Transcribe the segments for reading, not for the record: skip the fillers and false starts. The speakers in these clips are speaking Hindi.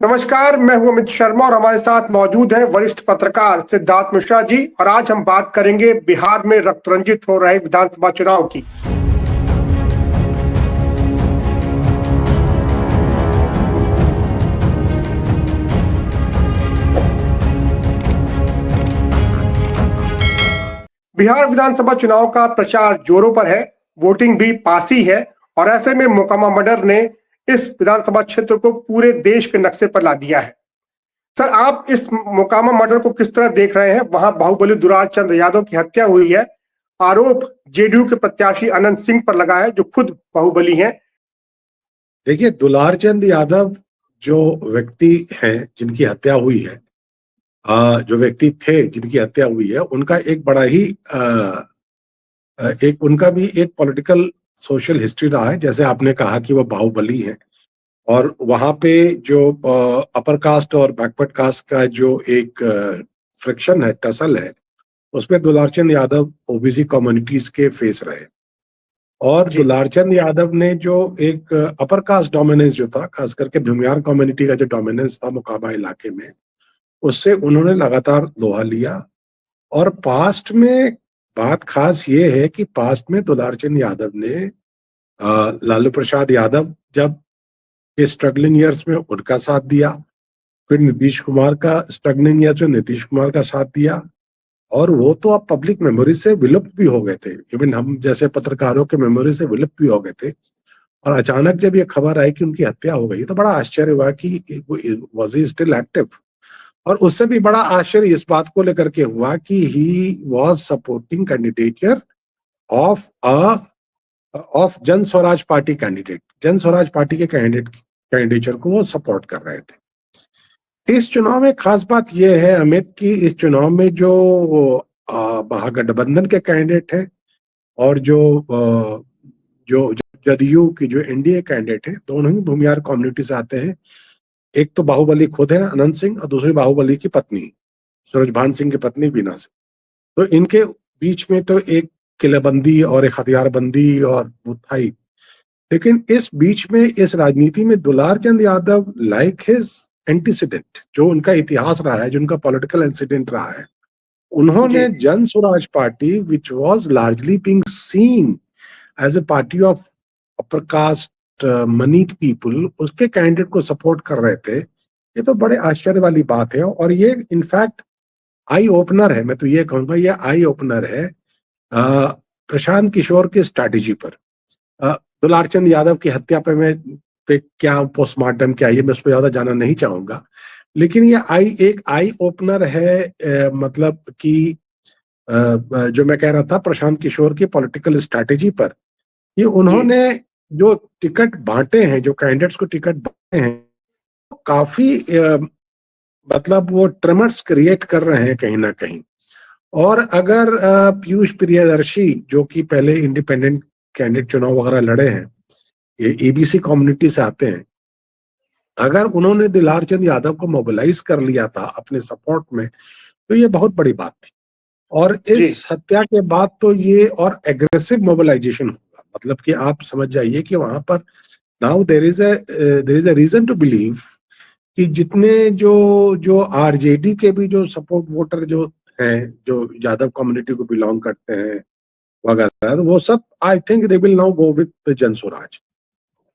नमस्कार, मैं हूं अमित शर्मा और हमारे साथ मौजूद हैं वरिष्ठ पत्रकार सिद्धार्थ मिश्रा जी। और आज हम बात करेंगे बिहार में रक्त रंजित हो रहे विधानसभा चुनाव की। बिहार विधानसभा चुनाव का प्रचार जोरों पर है, वोटिंग भी पास ही है और ऐसे में मोकामा मर्डर ने इस विधानसभा क्षेत्र को पूरे देश के नक्शे पर ला दिया है। सर, आप इस मोकामा मर्डर को किस तरह देख रहे हैं? वहां बाहुबली दुलार चंद यादव की हत्या हुई है। आरोप जेडीयू के प्रत्याशी अनंत सिंह पर लगा है, जो खुद बाहुबली हैं। देखिए, दुलार चंद यादव जो व्यक्ति हैं जिनकी हत्या हुई है, जो व्यक्ति थे जिनकी हत्या हुई है, उनका एक बड़ा ही एक उनका भी एक पॉलिटिकल सोशल हिस्ट्री रहा है। जैसे आपने कहा कि वो बाहुबली है और वहां पे जो अपर कास्ट और बैकवर्ड कास्ट का जो एक फ्रिक्शन है, टसल है, उसमें दुलारचंद यादव ओबीसी कम्युनिटीज के फेस रहे। और जी। दुलारचंद यादव ने जो एक अपर कास्ट डोमिनेंस जो था, खास करके भूमियार कम्युनिटी का जो डोमिनेंस था मोकामा इलाके में, उससे उन्होंने लगातार लोहा लिया। और पास्ट में बात खास ये है कि पास्ट में दुलारचंद यादव ने लालू प्रसाद यादव जब के स्ट्रगलिंग ईयर्स में उनका साथ दिया, फिर नीतीश कुमार का स्ट्रगलिंग ईयर्स में नीतीश कुमार का साथ दिया, और वो तो अब पब्लिक मेमोरी से विलुप्त भी हो गए थे। इवन हम जैसे पत्रकारों के मेमोरी से विलुप्त भी हो गए थे। और अचानक जब ये खबर आई कि उनकी हत्या हो गई तो बड़ा आश्चर्य हुआ कि वाज ही स्टिल एक्टिव। और उससे भी बड़ा आश्चर्य इस बात को लेकर के हुआ कि he was supporting candidature of a of जन स्वराज पार्टी कैंडिडेट। जन स्वराज पार्टी के कैंडिडेचर को वो सपोर्ट कर रहे थे। इस चुनाव में खास बात यह है अमित कि इस चुनाव में जो महागठबंधन के कैंडिडेट हैं और जो जदयू की जो एनडीए कैंडिडेट है, दोनों ही भूमियार कम्युनिटी से आते हैं। एक तो बाहुबली खुद है अनंत सिंह, और दूसरी बाहुबली की पत्नी सूरजभान सिंह की पत्नी बीना सिंह। तो इनके बीच में तो एक किलेबंदी और एक हथियारबंदी और वो था ही। लेकिन इस बीच में इस राजनीति में Dularchand Yadav like his antecedent, जो उनका इतिहास रहा है, जो उनका पॉलिटिकल इंसिडेंट रहा है, उन्होंने जी। Jan Swaraj party which was largely being seen as a party of upper caste monied people, उसके कैंडिडेट को सपोर्ट कर रहे थे। ये तो बड़े आश्चर्य वाली बात है। और ये इनफैक्ट आई ओपनर है, मैं तो ये कहूंगा ये आई ओपनर है प्रशांत किशोर की स्ट्रैटेजी पर। दुलारचंद यादव की हत्या पे क्या पोस्टमार्टम क्या, ये मैं उस पर ज्यादा जाना नहीं चाहूंगा। लेकिन ये एक आई ओपनर है, मतलब कि जो मैं कह रहा था प्रशांत किशोर की पॉलिटिकल स्ट्रैटेजी पर। ये जी। उन्होंने जो टिकट बांटे हैं, जो कैंडिडेट्स को टिकट बांटे हैं, काफी मतलब वो ट्रेमर्स क्रिएट कर रहे हैं कहीं ना कहीं। और अगर पीयूष प्रियदर्शी, जो कि पहले इंडिपेंडेंट कैंडिडेट चुनाव वगैरह लड़े हैं, ये एबीसी कम्युनिटी से आते हैं, अगर उन्होंने दुलारचंद यादव को मोबिलाइज कर लिया था अपने सपोर्ट में, तो ये बहुत बड़ी बात थी। और जी। इस हत्या के बाद तो ये और एग्रेसिव मोबिलाइजेशन होगा। मतलब कि आप समझ जाइए कि वहां पर now there is a reason to believe कि जितने जो जो आरजेडी के भी जो सपोर्ट वोटर जो हैं, जो यादव कम्युनिटी को बिलोंग करते हैं वगैरह, वो सब I think they will now go with जन स्वराज।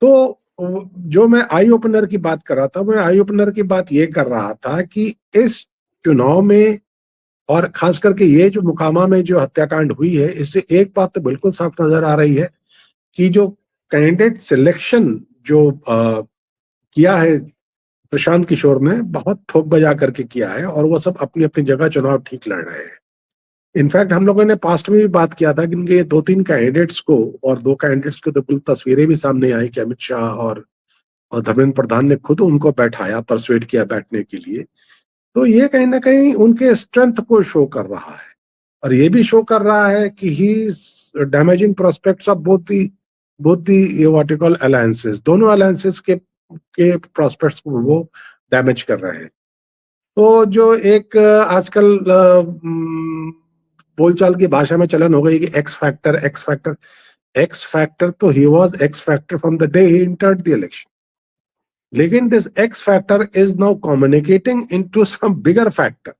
तो जो मैं आई ओपनर की बात कर रहा था, मैं आई ओपनर की बात ये कर रहा था कि इस चुनाव में, और खास करके ये जो मोकामा में जो हत्याकांड हुई है, इससे एक बात तो बिल्कुल साफ नजर आ रही है कि जो कैंडिडेट सिलेक्शन जो किया है प्रशांत किशोर ने, बहुत ठोक बजा करके किया है, और वो सब अपनी अपनी जगह चुनाव ठीक लड़ रहे हैं। इनफैक्ट हम लोगों ने पास्ट में भी बात किया था कि इनके दो तीन कैंडिडेट्स को, और दो कैंडिडेट्स की तो कुल तस्वीरें भी सामने आई कि अमित शाह और धर्मेंद्र प्रधान ने खुद उनको बैठाया, परसुएड किया बैठने के लिए। तो ये कहीं ना कहीं उनके स्ट्रेंथ को शो कर रहा है। और ये भी शो कर रहा है कि he is damaging prospects of both the what you call alliances. दोनों अलायंसेस के प्रोस्पेक्ट्स को वो डैमेज कर रहे हैं। तो जो एक आजकल बोलचाल की भाषा में चलन हो गई कि x factor, x factor. X factor तो he was x factor from the day he entered the election. लेकिन this x factor is now communicating into some bigger factor.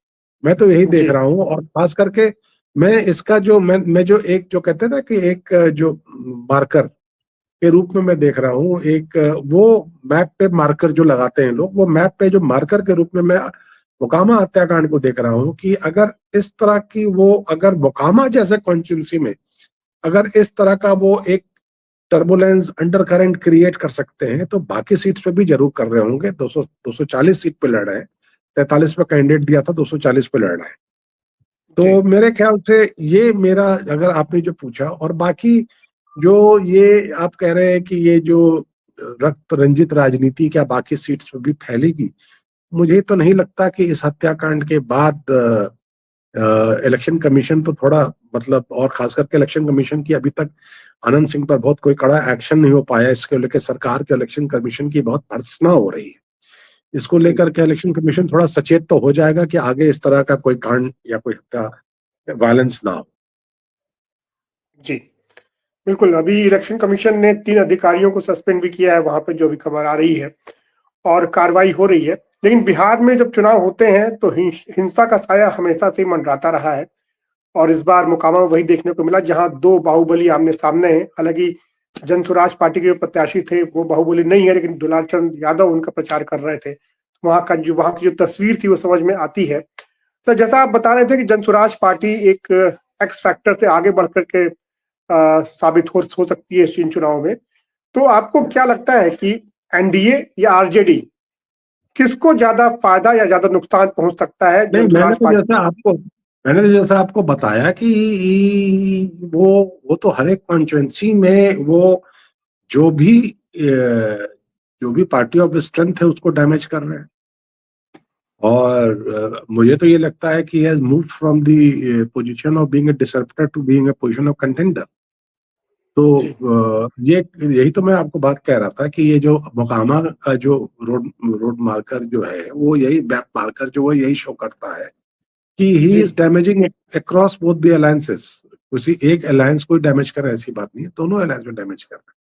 मैं तो यही देख जी रहा हूँ, और खास करके मैं इसका जो मैं जो एक जो कहते हैं ना कि एक जो मार्कर के रूप में मैं देख रहा हूँ, एक वो मैप पे मार्कर जो लगाते हैं लोग, वो मैप पे जो मार्कर के रूप में मैं मोकामा हत्याकांड को देख रहा हूँ कि अगर इस तरह की वो अगर मोकामा जैसे कॉन्स्टिट्यूंसी में अगर इस तरह का वो एक टर्बुलेंस अंडर करंट क्रिएट कर सकते हैं, तो बाकी सीट्स पे भी जरूर कर रहे होंगे। 240 सीट पे लड़ रहे हैं, 43 पे कैंडिडेट दिया था, 240 पे लड़ रहे हैं। जी तो मेरे ख्याल से ये मेरा, अगर आपने जो पूछा, और बाकी जो ये आप कह रहे हैं कि ये जो रक्त रंजित राजनीति क्या बाकी सीट्स पे भी फैलेगी, मुझे तो नहीं लगता कि इस हत्याकांड के बाद इलेक्शन कमीशन तो थोड़ा मतलब, और खास करके इलेक्शन कमीशन की अभी तक आनंद सिंह पर बहुत कोई कड़ा एक्शन नहीं हो पाया, इसको लेकर सरकार के इलेक्शन कमीशन की बहुत भर्त्सना हो रही है। इसको लेकर के इलेक्शन कमीशन थोड़ा सचेत तो हो जाएगा कि आगे इस तरह का कोई कांड या कोई हत्या वायलेंस ना हो। जी बिल्कुल। अभी इलेक्शन कमीशन ने 3 अधिकारियों को सस्पेंड भी किया है, वहां पे जो भी खबर आ रही है, और कार्रवाई हो रही है। लेकिन बिहार में जब चुनाव होते हैं तो हिंसा का साया हमेशा से मंडराता रहा है, और इस बार मोकामा में वही देखने को मिला जहां 2 बाहुबली आमने सामने हैं। हालांकि जनसुराज पार्टी के जो प्रत्याशी थे वो बाहुबली नहीं है, लेकिन दुलार चंद यादव उनका प्रचार कर रहे थे। वहां की जो तस्वीर थी वो समझ में आती है। सर, जैसा आप बता रहे थे कि जनसुराज पार्टी एक एक्स फैक्टर से आगे बढ़ करके साबित हो सकती है इन चुनाव में। तो आपको क्या लगता है कि एनडीए या आरजेडी, किसको ज्यादा फायदा या ज्यादा नुकसान पहुंच सकता है नहीं, जनसुराज पार्टी? मैंने तो जैसा आपको बताया कि वो तो हर एक कॉन्स्टिट्यूंसी में वो जो भी जो भी पार्टी ऑफ स्ट्रेंथ है उसको डैमेज कर रहे हैं। और मुझे तो ये लगता है कि has moved from the position of being a disrupter to being a position of contender. तो जी ये यही तो मैं आपको बात कह रहा था कि ये जो मोकामा का जो रोड रोड मार्कर जो है, वो यही मैप मार्कर जो है यही शो करता है कि ही जी is damaging across both the alliances. किसी एक अलायंस को डैमेज कर रहा है ऐसी बात नहीं है, दोनों अलायंस में डैमेज कर रहा है।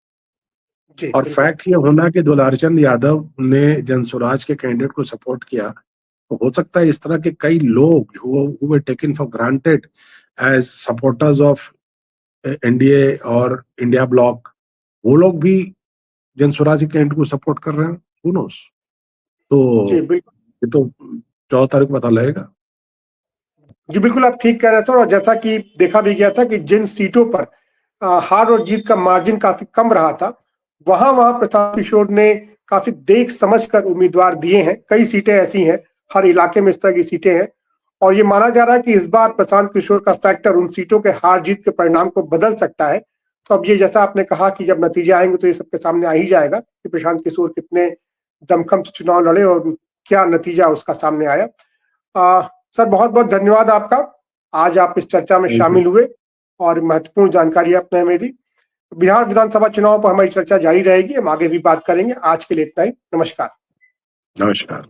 जी और बिल्कुल। फैक्ट ये होना कि दुलारचंद यादव ने जनसुराज के कैंडिडेट को सपोर्ट किया, तो हो सकता है इस तरह के कई लोग जो who were taken for granted as supporters of NDA और इंडिया ब्लॉक, वो लोग भी जनसुराज के कैंडिडेट को सपोर्ट कर रहे हैं। Who knows? जी तो बिल्कुल। ये तो 14 तारीख को पता लगेगा। जी बिल्कुल, आप ठीक कह रहे थे। और जैसा कि देखा भी गया था कि जिन सीटों पर हार और जीत का मार्जिन काफी कम रहा था, वहां वहां प्रशांत किशोर ने काफी देख समझ कर उम्मीदवार दिए हैं। कई सीटें ऐसी हैं, हर इलाके में इस तरह की सीटें हैं, और ये माना जा रहा है कि इस बार प्रशांत किशोर का फैक्टर उन सीटों के हार जीत के परिणाम को बदल सकता है। तो अब ये जैसा आपने कहा कि जब नतीजे आएंगे तो ये सबके सामने आ ही जाएगा कि प्रशांत किशोर कितने दमखम से चुनाव लड़े और क्या नतीजा उसका सामने आया। सर, बहुत बहुत धन्यवाद आपका। आज आप इस चर्चा में थैंक यू। शामिल हुए और महत्वपूर्ण जानकारी आपने हमें दी। बिहार विधानसभा चुनाव पर हमारी चर्चा जारी रहेगी, हम आगे भी बात करेंगे। आज के लिए इतना ही। नमस्कार। नमस्कार।